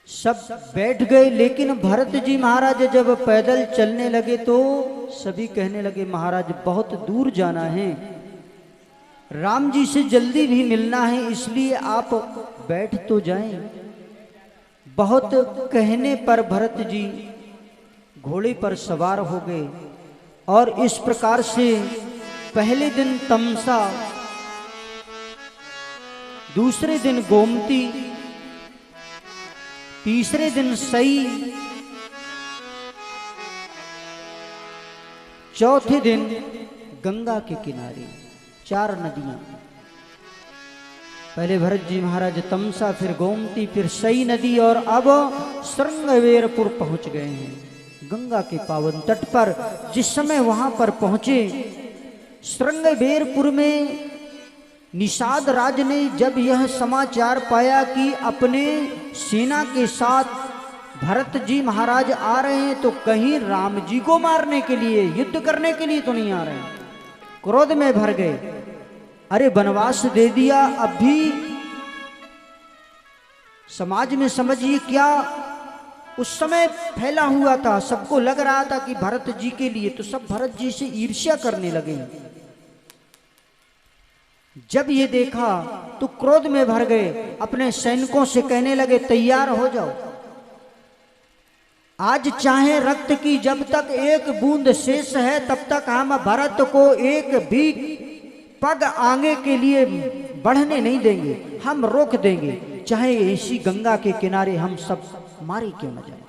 सब बैठ गए, लेकिन भरत जी महाराज जब पैदल चलने लगे तो सभी कहने लगे महाराज बहुत दूर जाना है, राम जी से जल्दी भी मिलना है, इसलिए आप बैठ तो जाएं। बहुत कहने पर भरत जी घोड़े पर सवार हो गए और इस प्रकार से पहले दिन तमसा, दूसरे दिन गोमती, तीसरे दिन सई, चौथे दिन गंगा के किनारे, 4 नदियां। पहले भरत जी महाराज तमसा, फिर गोमती, फिर सई नदी और अब श्रृंगवेरपुर पहुंच गए हैं, गंगा के पावन तट पर। जिस समय वहां पर पहुंचे, श्रृंगवेरपुर में निषाद राज ने जब यह समाचार पाया कि अपने सेना के साथ भरत जी महाराज आ रहे हैं, तो कहीं राम जी को मारने के लिए, युद्ध करने के लिए तो नहीं आ रहे हैं, क्रोध में भर गए। अरे वनवास दे दिया, अब भी समाज में समझिए क्या उस समय फैला हुआ था, सबको लग रहा था कि भरत जी के लिए, तो सब भरत जी से ईर्ष्या करने लगे। जब ये देखा तो क्रोध में भर गए, अपने सैनिकों से कहने लगे तैयार हो जाओ, आज चाहे रक्त की जब तक एक बूंद शेष है तब तक हम भरत को एक भी पग आगे के लिए बढ़ने नहीं देंगे, हम रोक देंगे, चाहे इसी गंगा के किनारे हम सब मारे क्यों न जाए।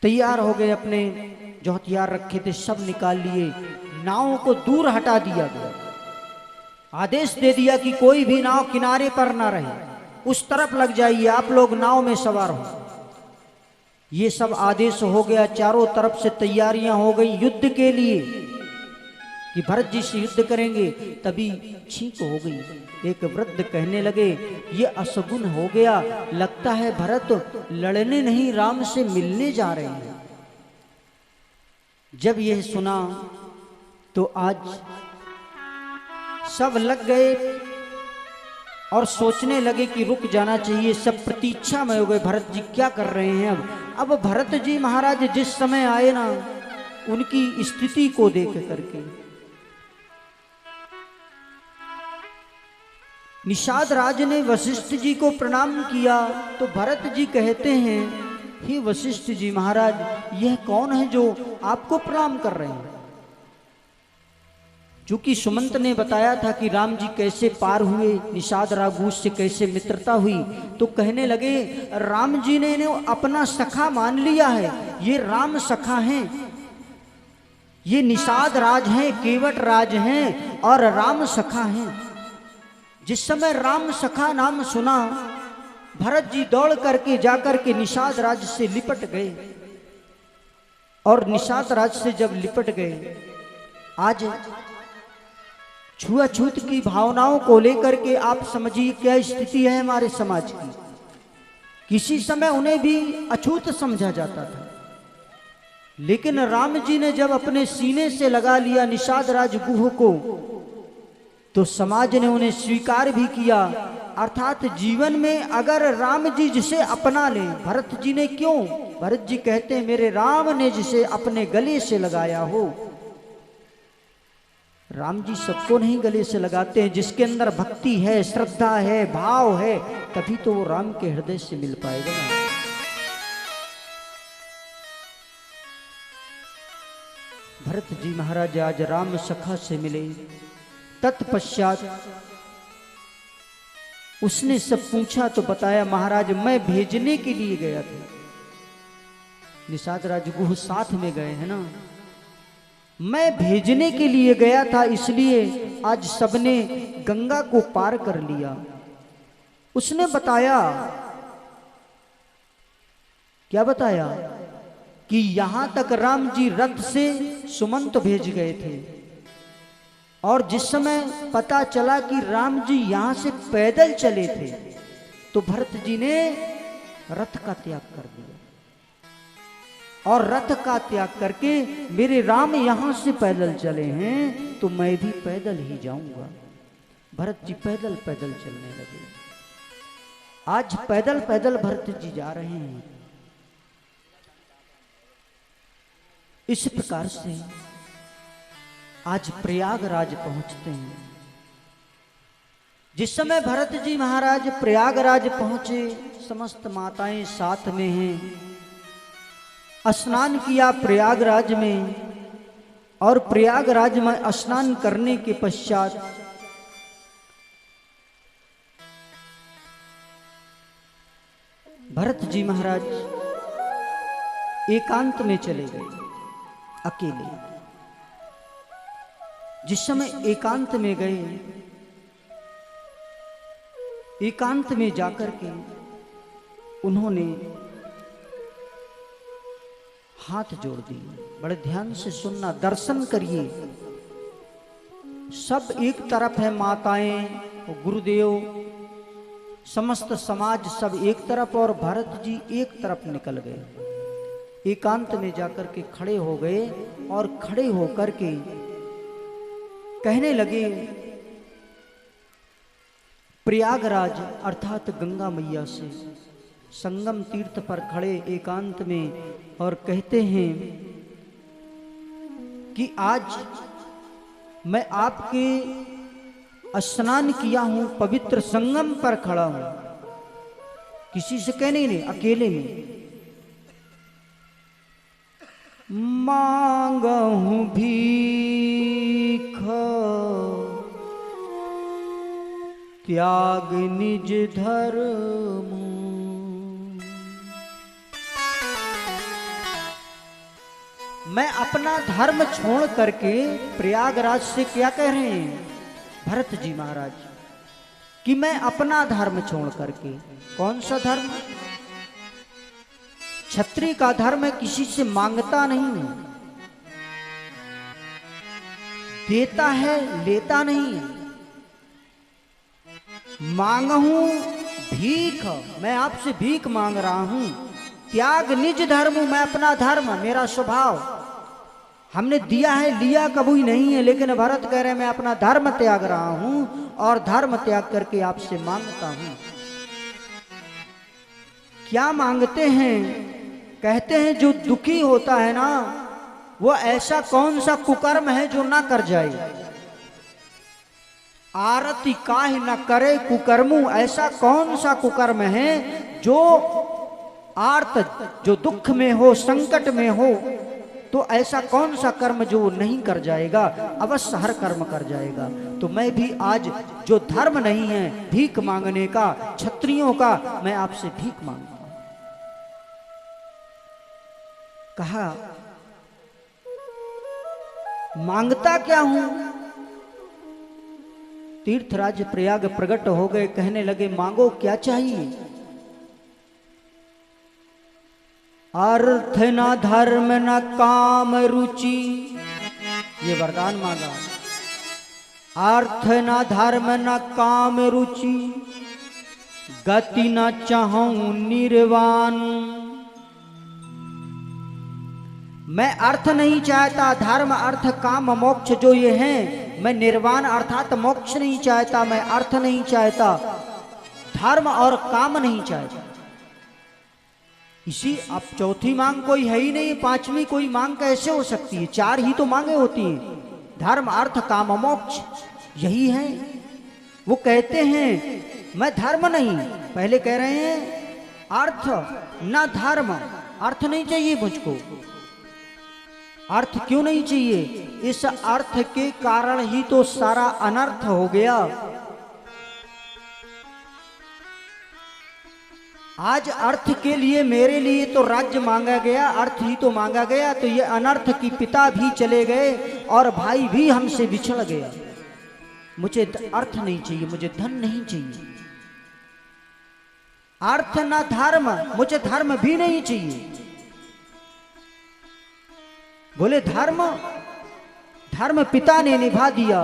तैयार हो गए, अपने जो हथियार रखे थे सब निकाल लिए, नावों को दूर हटा दिया गया, आदेश दे दिया कि कोई भी नाव किनारे पर ना रहे, उस तरफ लग जाइए, आप लोग नाव में सवार हो। ये सब आदेश हो गया, चारों तरफ से तैयारियां हो गई युद्ध के लिए कि भरत जी से युद्ध करेंगे। तभी छींक हो गई, एक वृद्ध कहने लगे ये अशगुन हो गया, लगता है भरत लड़ने नहीं राम से मिलने जा रहे हैं। जब यह सुना तो आज सब लग गए और सोचने लगे कि रुक जाना चाहिए, सब प्रतीक्षा में हो गए भरत जी क्या कर रहे हैं। अब भरत जी महाराज जिस समय आए ना, उनकी स्थिति को देख करके निषाद राज ने वशिष्ठ जी को प्रणाम किया, तो भरत जी कहते हैं हे वशिष्ठ जी महाराज, यह कौन है जो आपको प्रणाम कर रहे हैं। चूंकि सुमंत ने बताया था कि राम जी कैसे पार हुए, निषाद राघूस से कैसे मित्रता हुई, तो कहने लगे राम जी ने इन्हें अपना सखा मान लिया है, ये राम सखा हैं, ये निषाद राज हैं, केवट राज हैं और राम सखा हैं। जिस समय राम सखा नाम सुना, भरत जी दौड़ करके जाकर के निषाद राज से लिपट गए, और निषाद राज से जब लिपट गए, आज छुआछूत की भावनाओं को लेकर के आप समझिए क्या स्थिति है हमारे समाज की। किसी समय उन्हें भी अछूत समझा जाता था, लेकिन राम जी ने जब अपने सीने से लगा लिया निषाद राज गुह को, तो समाज ने उन्हें स्वीकार भी किया। अर्थात जीवन में अगर राम जी जिसे अपना लें, भरत जी ने क्यों, भरत जी कहते हैं मेरे राम ने जिसे अपने गले से लगाया हो। राम जी सबको नहीं गले से लगाते हैं, जिसके अंदर भक्ति है, श्रद्धा है, भाव है, तभी तो वो राम के हृदय से मिल पाएगा। भरत जी महाराज आज राम सखा से मिले, तत्पश्चात उसने सब पूछा तो बताया महाराज मैं भेजने के लिए गया था। निषाद राज गुह साथ में गए हैं ना, मैं भेजने के लिए गया था, इसलिए आज सबने गंगा को पार कर लिया। उसने बताया, क्या बताया कि यहां तक राम जी रथ से सुमंत भेज गए थे, और जिस समय पता चला कि राम जी यहां से पैदल चले थे, तो भरत जी ने रथ का त्याग कर दिया, और रथ का त्याग करके मेरे राम यहां से पैदल चले हैं तो मैं भी पैदल ही जाऊंगा। भरत जी पैदल पैदल चलने लगे। आज पैदल पैदल भरत जी जा रहे हैं। इस प्रकार से आज प्रयागराज पहुंचते हैं। जिस समय भरत जी महाराज प्रयागराज पहुंचे, समस्त माताएं साथ में हैं। स्नान किया प्रयागराज में, और प्रयागराज में स्नान करने के पश्चात भरत जी महाराज एकांत में चले गए, अकेले। जिस समय एकांत में गए, एकांत में जाकर के उन्होंने हाथ जोड़ दिए। बड़े ध्यान से सुनना, दर्शन करिए। सब एक तरफ है, माताएं, गुरुदेव, समस्त समाज सब एक तरफ, और भरत जी एक तरफ निकल गए। एकांत में जाकर के खड़े हो गए, और खड़े होकर के कहने लगे, प्रयागराज अर्थात गंगा मैया से संगम तीर्थ पर खड़े एकांत में, और कहते हैं कि आज मैं आपके स्नान किया हूं, पवित्र संगम पर खड़ा हूं, किसी से कहने नहीं, अकेले में। मांगहूं भीख त्याग निज धर्म। मैं अपना धर्म छोड़ करके, प्रयागराज से क्या कह रहे हैं भरत जी महाराज, कि मैं अपना धर्म छोड़ करके। कौन सा धर्म? क्षत्रिय का धर्म है, किसी से मांगता नहीं है, देता है, लेता नहीं है। मांगहूं भीख, मैं आपसे भीख मांग रहा हूं। त्याग निज धर्म, मैं अपना धर्म, मेरा स्वभाव, हमने दिया है, लिया कभी नहीं है, लेकिन भरत कह रहे हैं मैं अपना धर्म त्याग रहा हूं, और धर्म त्याग करके आपसे मांगता हूं। क्या मांगते हैं? कहते हैं जो दुखी होता है ना, वो ऐसा कौन सा कुकर्म है जो ना कर जाए। आरती काहे न करे कुकर्मु, ऐसा कौन सा कुकर्म है जो आर्त, जो दुख में हो, संकट में हो, तो ऐसा कौन सा कर्म जो नहीं कर जाएगा? अवश्य हर कर्म कर जाएगा। तो मैं भी आज, जो धर्म नहीं है भीख मांगने का, क्षत्रियों का, मैं आपसे भीख मांगता हूं। कहा मांगता क्या हूं? तीर्थराज प्रयाग प्रकट हो गए, कहने लगे मांगो क्या चाहिए? अर्थ न धर्म न काम रुचि, ये वरदान मांगा। अर्थ न धर्म न काम रुचि, गति न चाहूं निर्वाण। मैं अर्थ नहीं चाहता, धर्म अर्थ काम मोक्ष जो ये हैं, मैं निर्वाण अर्थात मोक्ष नहीं चाहता, मैं अर्थ नहीं चाहता, धर्म और काम नहीं चाहता। इसी, अब चौथी मांग कोई है ही नहीं, पांचवी कोई मांग कैसे हो सकती है? चार ही तो मांगे होती हैं, धर्म अर्थ काम मोक्ष, यही है। वो कहते हैं मैं धर्म नहीं, पहले कह रहे हैं अर्थ ना धर्म, अर्थ नहीं चाहिए मुझको। अर्थ क्यों नहीं चाहिए? इस अर्थ के कारण ही तो सारा अनर्थ हो गया। आज अर्थ के लिए, मेरे लिए तो राज्य मांगा गया, अर्थ ही तो मांगा गया, तो ये अनर्थ की पिता भी चले गए और भाई भी हमसे बिछड़ गया। मुझे अर्थ नहीं चाहिए, मुझे धन नहीं चाहिए। अर्थ ना धर्म, मुझे धर्म भी नहीं चाहिए। बोले धर्म, धर्म पिता ने निभा दिया,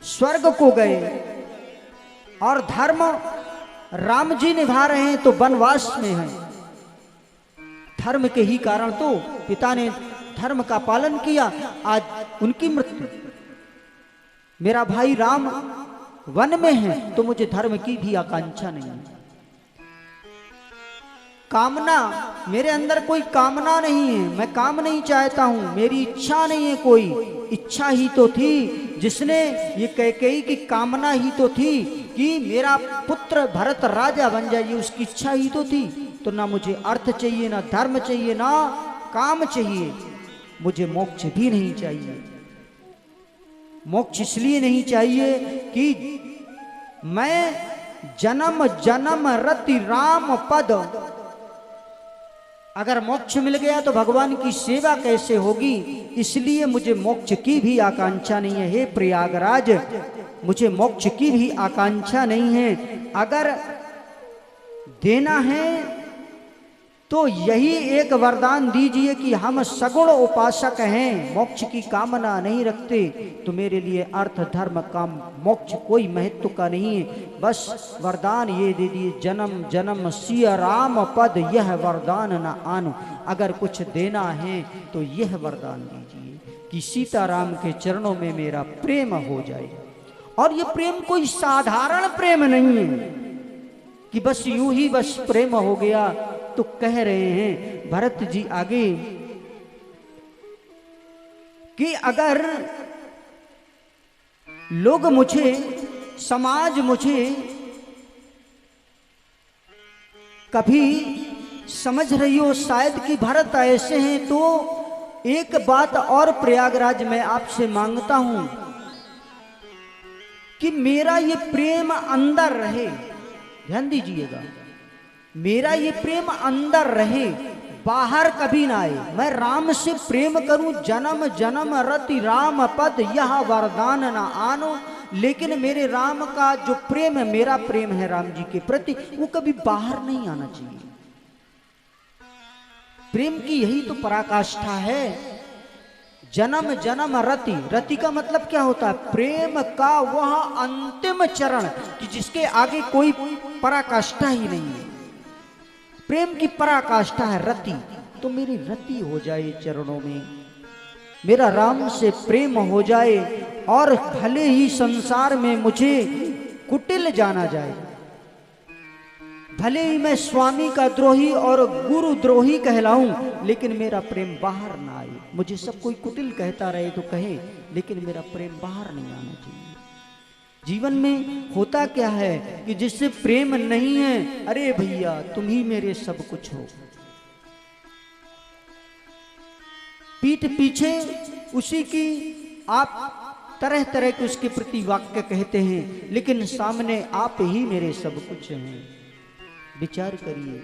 स्वर्ग को गए, और धर्म राम जी निभा रहे हैं तो वनवास में हैं। धर्म के ही कारण तो पिता ने धर्म का पालन किया, आज उनकी मृत्यु। मेरा भाई राम वन में हैं तो मुझे धर्म की भी आकांक्षा नहीं है। कामना, मेरे अंदर कोई कामना नहीं है, मैं काम नहीं चाहता हूं, मेरी इच्छा नहीं है कोई। इच्छा ही तो थी, जिसने ये कैकेयी की कामना ही तो थी कि मेरा पुत्र भरत राजा बन जाए, ये उसकी इच्छा ही तो थी। तो ना मुझे अर्थ चाहिए, ना धर्म चाहिए, ना काम चाहिए, मुझे मोक्ष भी नहीं चाहिए। मोक्ष इसलिए नहीं चाहिए कि मैं जन्म जन्म रति राम पद, अगर मोक्ष मिल गया तो भगवान की सेवा कैसे होगी, इसलिए मुझे मोक्ष की भी आकांक्षा नहीं है। हे प्रयागराज, मुझे मोक्ष की भी आकांक्षा नहीं है। अगर देना है तो यही एक वरदान दीजिए कि हम सगुण उपासक हैं, मोक्ष की कामना नहीं रखते, तो मेरे लिए अर्थ धर्म काम मोक्ष कोई महत्व का नहीं है। बस वरदान ये दे दिए, जन्म जन्म सिया राम पद यह वरदान न आनु। अगर कुछ देना है तो यह वरदान दीजिए कि सीताराम के चरणों में मेरा प्रेम हो जाए। और ये प्रेम कोई साधारण प्रेम नहीं है कि बस यूं ही बस प्रेम हो गया। तो कह रहे हैं भरत जी आगे कि अगर लोग मुझे, समाज मुझे कभी समझ रही हो शायद कि भरत ऐसे हैं, तो एक बात और प्रयागराज में आपसे मांगता हूं कि मेरा ये प्रेम अंदर रहे। ध्यान दीजिएगा, मेरा ये प्रेम अंदर रहे, बाहर कभी ना आए। मैं राम से प्रेम करूं, जन्म जन्म रति राम पद यह वरदान ना आनो। लेकिन मेरे राम का जो प्रेम है, मेरा प्रेम है राम जी के प्रति, वो कभी बाहर नहीं आना चाहिए। प्रेम की यही तो पराकाष्ठा है। जन्म जन्म रति, रति का मतलब क्या होता है? प्रेम का वह अंतिम चरण कि जिसके आगे कोई पराकाष्ठा ही नहीं है। प्रेम की पराकाष्ठा है रति। तो मेरी रति हो जाए चरणों में, मेरा राम से प्रेम हो जाए, और भले ही संसार में मुझे कुटिल जाना जाए, भले ही मैं स्वामी का द्रोही और गुरु द्रोही कहलाऊं, लेकिन मेरा प्रेम बाहर ना आए। मुझे सब कोई कुटिल कहता रहे तो कहे, लेकिन मेरा प्रेम बाहर नहीं आना चाहिए। जीवन में होता क्या है कि जिससे प्रेम नहीं है, अरे भैया तुम ही मेरे सब कुछ हो, पीठ पीछे उसी की आप तरह तरह के उसके प्रति वाक्य कहते हैं, लेकिन सामने आप ही मेरे सब कुछ हैं। विचार करिए।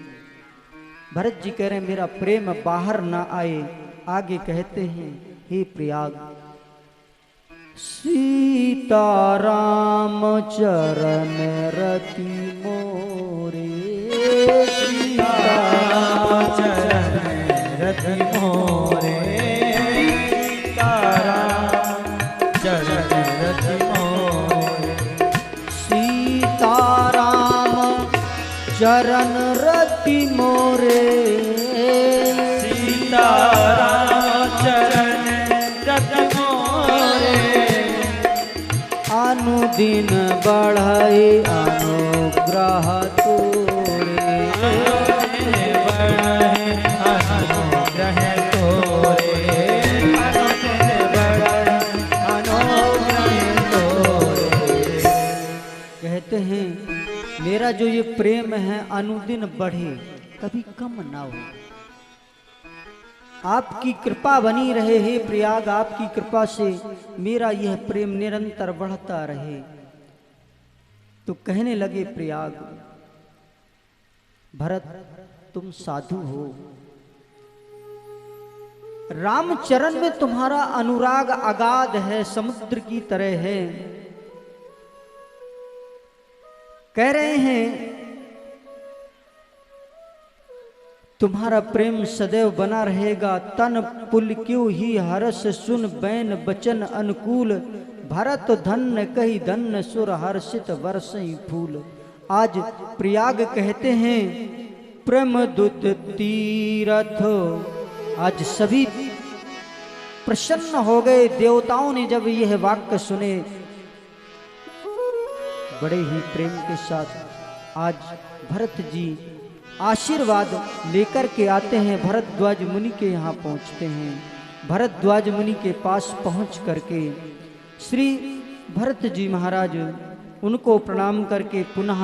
भरत जी कह रहे हैं मेरा प्रेम बाहर ना आए। आगे कहते हैं, हे प्रयाग, सीताराम चरण रति मोरे, सीताराम चरण रति मोरे, सीताराम चरण रति मोरे, सीताराम चरण रति मोरे, सीताराम चरण रति मोरे, अनुदिन बढ़ाए अनुग्रह तोरे, बढ़ाए अनुग्रह तोरे, बढ़ाए अनुग्रह तोरे। कहते हैं मेरा जो ये प्रेम है अनुदिन बढ़े, कभी कम ना हो। आपकी कृपा बनी रहे, हे प्रयाग, आपकी कृपा से मेरा यह प्रेम निरंतर बढ़ता रहे। तो कहने लगे प्रयाग, भरत तुम साधु हो, रामचरण में तुम्हारा अनुराग अगाध है, समुद्र की तरह है। कह रहे हैं तुम्हारा प्रेम सदैव बना रहेगा, तन पुल क्यों ही हरस सुन बैन बचन अनुकूल, भरत धन्य कही धन्य सुर हर्षित वर्षई फूल। आज प्रयाग कहते हैं प्रेम दूत तीरथ, आज सभी प्रसन्न हो गए। देवताओं ने जब यह वाक्य सुने, बड़े ही प्रेम के साथ आज भरत जी आशीर्वाद लेकर के आते हैं। भरद्वाज मुनि के यहाँ पहुँचते हैं। भरद्वाज मुनि के पास पहुँच करके श्री भरत जी महाराज उनको प्रणाम करके पुनः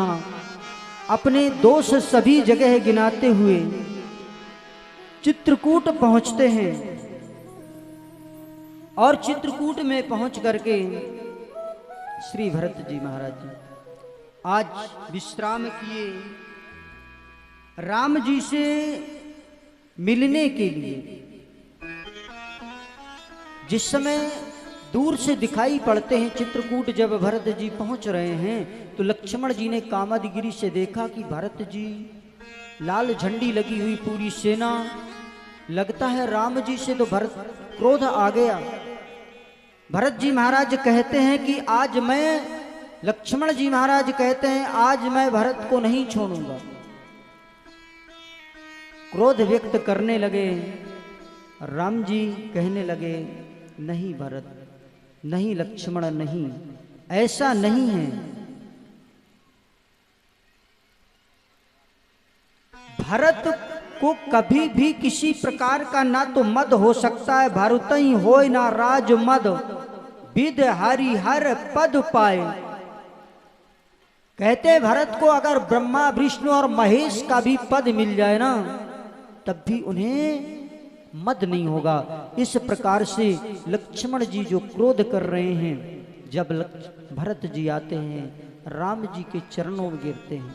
अपने दोष सभी जगह गिनाते हुए चित्रकूट पहुँचते हैं। और चित्रकूट में पहुँच करके श्री भरत जी महाराज जी आज विश्राम किए, राम जी से मिलने के लिए। जिस समय दूर से दिखाई पड़ते हैं चित्रकूट, जब भरत जी पहुंच रहे हैं तो लक्ष्मण जी ने कामदगिरी से देखा कि भरत जी लाल झंडी लगी हुई पूरी सेना, लगता है राम जी से तो भरत क्रोध आ गया। भरत जी महाराज कहते हैं कि आज मैं, लक्ष्मण जी महाराज कहते हैं आज मैं भरत को नहीं छोड़ूंगा। क्रोध व्यक्त करने लगे। राम जी कहने लगे नहीं भरत, नहीं लक्ष्मण, नहीं, ऐसा नहीं है। भरत को कभी भी किसी प्रकार का ना तो मद हो सकता है, भरत ही हो ना राज मद, विद हरि हर पद पाए। कहते भरत को अगर ब्रह्मा विष्णु और महेश का भी पद मिल जाए ना तब भी उन्हें मद नहीं होगा। इस प्रकार से लक्ष्मण जी जो क्रोध कर रहे हैं, जब भरत जी आते हैं राम जी के चरणों में गिरते हैं।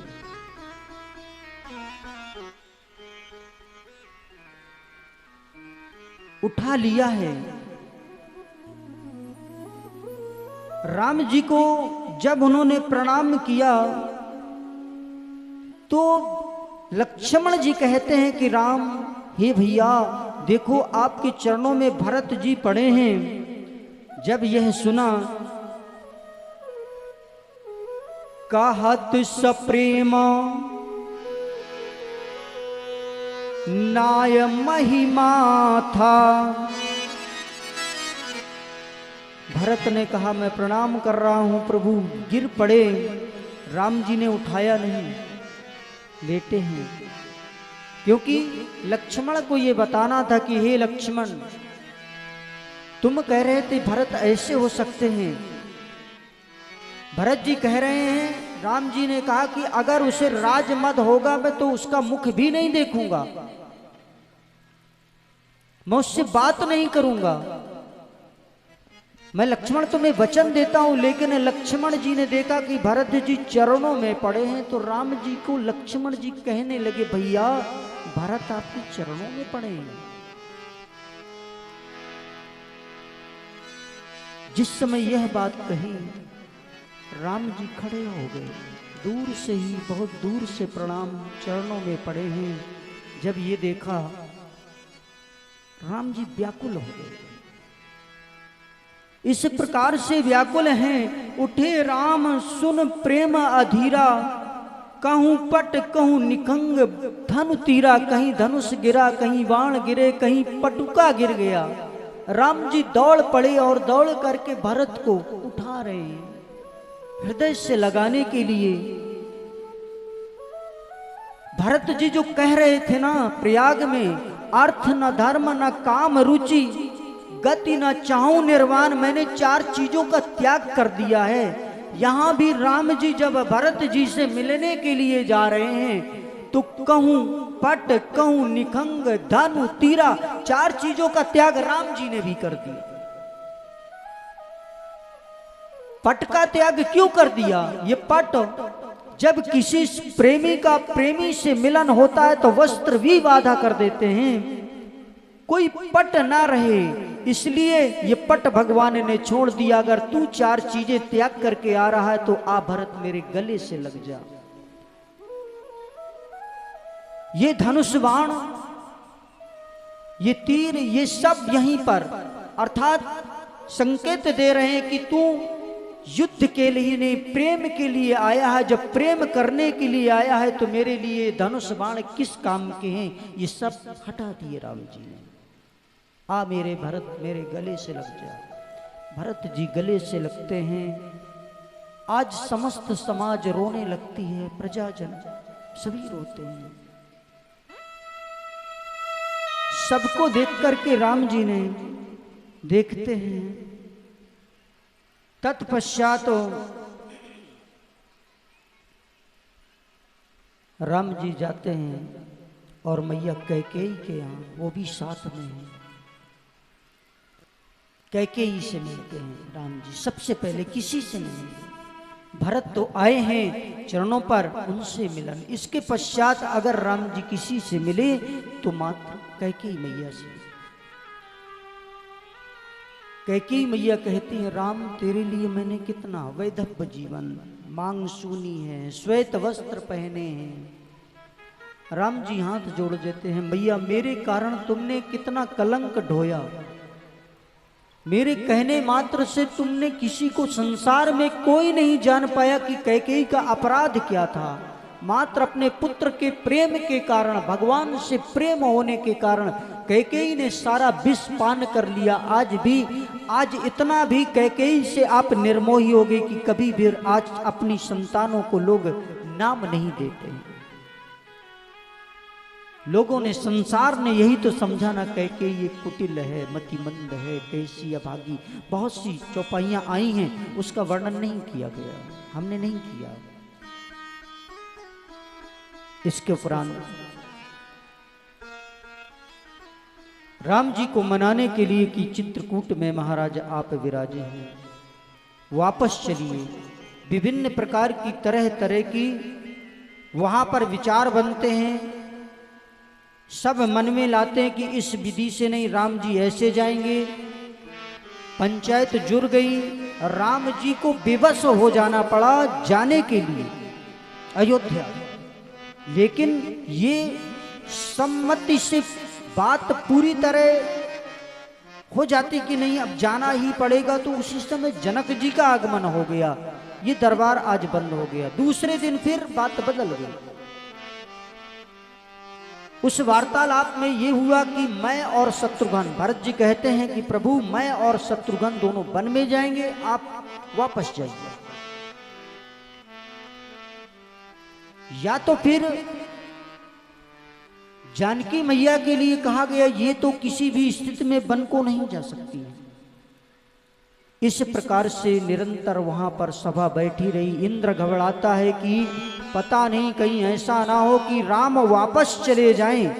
उठा लिया है। राम जी को जब उन्होंने प्रणाम किया तो लक्ष्मण जी कहते हैं कि राम, हे भैया देखो आपके चरणों में भरत जी पड़े हैं। जब यह सुना, कहत सप्रेम नाय महिमा था। भरत ने कहा मैं प्रणाम कर रहा हूं प्रभु। गिर पड़े, राम जी ने उठाया नहीं, लेटे हैं। क्योंकि लक्ष्मण को यह बताना था कि हे लक्ष्मण, तुम कह रहे थे भरत ऐसे हो सकते हैं। भरत जी कह रहे हैं, राम जी ने कहा कि अगर उसे राजमद होगा मैं तो उसका मुख भी नहीं देखूंगा, मैं उससे बात नहीं करूंगा। मैं लक्ष्मण तुम्हें वचन देता हूं। लेकिन लक्ष्मण जी ने देखा कि भरत जी चरणों में पड़े हैं तो राम जी को लक्ष्मण जी कहने लगे भैया भरत आपके चरणों में पड़े हैं। जिस समय यह बात कही राम जी खड़े हो गए, दूर से ही, बहुत दूर से प्रणाम, चरणों में पड़े हैं। जब ये देखा राम जी व्याकुल हो गए। इस प्रकार से व्याकुल हैं, उठे राम सुन प्रेम अधीरा, कहूं पट कहूं निखंग धनु तीरा। कहीं धनुष गिरा, कहीं बाण गिरे, कहीं पटुका गिर गया। राम जी दौड़ पड़े और दौड़ करके भरत को उठा रहे हैं हृदय से लगाने के लिए। भरत जी जो कह रहे थे ना प्रयाग में, अर्थ न धर्म न काम रुचि, गति न चाहूं निर्वाण, मैंने 4 चीजों का त्याग कर दिया है। यहां भी राम जी जब भरत जी से मिलने के लिए जा रहे हैं तो कहूं पट कहूं निखंग धनु तीरा, 4 चीजों का त्याग राम जी ने भी कर दिया। पट का त्याग क्यों कर दिया? ये पट, जब किसी प्रेमी का प्रेमी से मिलन होता है तो वस्त्र भी बाधा कर देते हैं, कोई पट ना रहे, इसलिए ये पट भगवान ने छोड़ दिया। अगर तू 4 चीजें त्याग करके आ रहा है तो आ भरत मेरे गले से लग जा। ये धनुष बाण, ये तीर, ये सब यहीं पर, अर्थात संकेत दे रहे हैं कि तू युद्ध के लिए नहीं, प्रेम के लिए आया है। जब प्रेम करने के लिए आया है तो मेरे लिए धनुष बाण किस काम के हैं? ये सब हटा दिए राम जी ने। आ मेरे भरत मेरे गले से लग जा। भरत जी गले से लगते हैं। आज समस्त समाज रोने लगती है, प्रजाजन सभी रोते हैं। सबको देख करके राम जी ने देखते हैं। तत्पश्चात राम जी जाते हैं और मैया कैकेयी के यहाँ, वो भी साथ में है। कैकेयी से मिलते हैं राम जी, सबसे पहले किसी से नहीं। भरत तो आए हैं चरणों पर, उनसे मिलन। इसके पश्चात अगर राम जी किसी से मिले तो मात्र कैकेयी मैया से। कैकेयी मैया कहती है, राम तेरे लिए मैंने कितना वैधव्य जीवन, मांग सूनी है, श्वेत वस्त्र पहने हैं। राम जी हाथ जोड़ देते हैं, मैया मेरे कारण तुमने कितना कलंक ढोया। मेरे कहने मात्र से तुमने किसी को, संसार में कोई नहीं जान पाया कि कैकेयी का अपराध क्या था। मात्र अपने पुत्र के प्रेम के कारण, भगवान से प्रेम होने के कारण कैकेयी ने सारा विष पान कर लिया। आज इतना भी कैकेयी से आप निर्मोही हो गए कि कभी भी आज अपनी संतानों को लोग नाम नहीं देते हैं। लोगों ने, संसार ने यही तो समझा ना, कैकेयी एक कुटिल है, मतिमंद है, कैसी अभागी। बहुत सी चौपाइयां आई हैं, उसका वर्णन नहीं किया गया, हमने नहीं किया। इसके उपरांत राम जी को मनाने के लिए कि चित्रकूट में महाराज आप विराजे हैं, वापस चलिए। विभिन्न प्रकार की तरह तरह की वहां पर विचार बनते हैं। सब मन में लाते हैं कि इस विधि से नहीं, राम जी ऐसे जाएंगे। पंचायत जुड़ गई, राम जी को विवश हो जाना पड़ा जाने के लिए अयोध्या। लेकिन ये सम्मति से बात पूरी तरह हो जाती कि नहीं, अब जाना ही पड़ेगा। तो उसी समय जनक जी का आगमन हो गया, ये दरबार आज बंद हो गया। दूसरे दिन फिर बात बदल गई। उस वार्तालाप में ये हुआ कि मैं और शत्रुघ्न, भरत जी कहते हैं कि प्रभु मैं और शत्रुघ्न दोनों वन में जाएंगे, आप वापस जाइए। या तो फिर जानकी मैया के लिए कहा गया, ये तो किसी भी स्थिति में वन को नहीं जा सकती है। इस प्रकार से निरंतर वहां पर सभा बैठी रही। इंद्र घबराता है कि पता नहीं कहीं ऐसा ना हो कि राम वापस चले जाएं,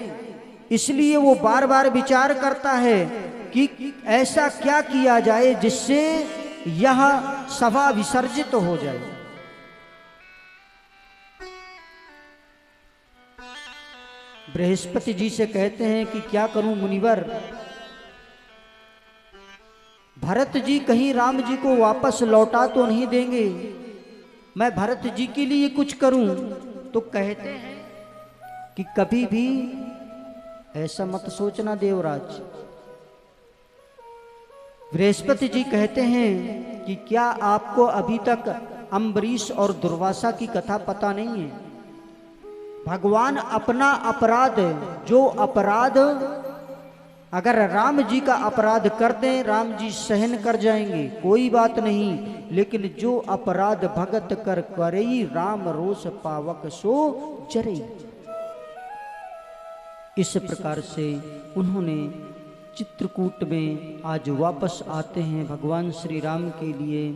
इसलिए वो बार बार विचार करता है कि ऐसा क्या किया जाए जिससे यह सभा विसर्जित हो जाए। बृहस्पति जी से कहते हैं कि क्या करूं मुनिवर, भरत जी कहीं राम जी को वापस लौटा तो नहीं देंगे, मैं भरत जी के लिए कुछ करूं। तो कहते हैं कि कभी भी ऐसा मत सोचना देवराज। बृहस्पति जी कहते हैं कि क्या आपको अभी तक अम्बरीश और दुर्वासा की कथा पता नहीं है? भगवान अपना अपराध, जो अपराध अगर राम जी का अपराध कर दें, राम जी सहन कर जाएंगे, कोई बात नहीं। लेकिन जो अपराध भगत कर करई, राम रोष पावक सो जरई। इस प्रकार से उन्होंने चित्रकूट में आज वापस आते हैं। भगवान श्री राम के लिए,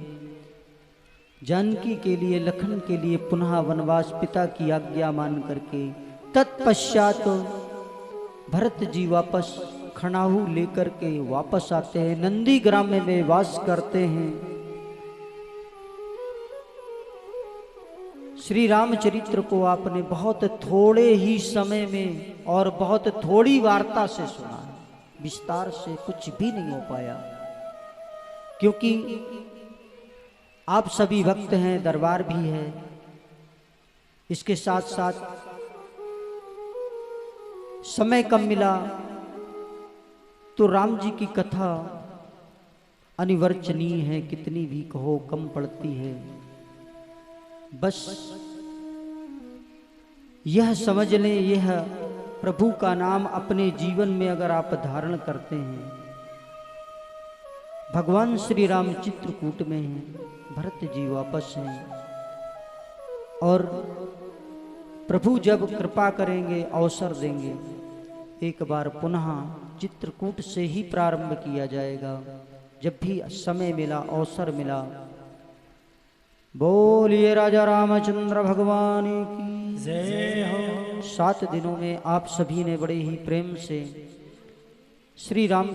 जानकी के लिए, लखन के लिए पुनः वनवास पिता की आज्ञा मान करके। तत्पश्चात भरत जी वापस खड़ाहू लेकर के वापस आते हैं, नंदी ग्राम में वे वास करते हैं। श्री रामचरित्र को आपने बहुत थोड़े ही समय में और बहुत थोड़ी वार्ता से सुना, विस्तार से कुछ भी नहीं हो पाया, क्योंकि आप सभी भक्त हैं, दरबार भी है। इसके साथ साथ समय कम मिला तो राम जी की कथा अनिवर्चनीय है, कितनी भी कहो कम पड़ती है। बस यह समझ लें, यह प्रभु का नाम अपने जीवन में अगर आप धारण करते हैं, भगवान श्री राम चित्रकूट में हैं, भरत जी वापस हैं। और प्रभु जब कृपा करेंगे, अवसर देंगे, एक बार पुनः चित्रकूट से ही प्रारंभ किया जाएगा। जब भी समय मिला, अवसर मिला। बोलिए राजा रामचंद्र भगवान की जय हो। 7 दिनों में आप सभी ने बड़े ही प्रेम से श्री राम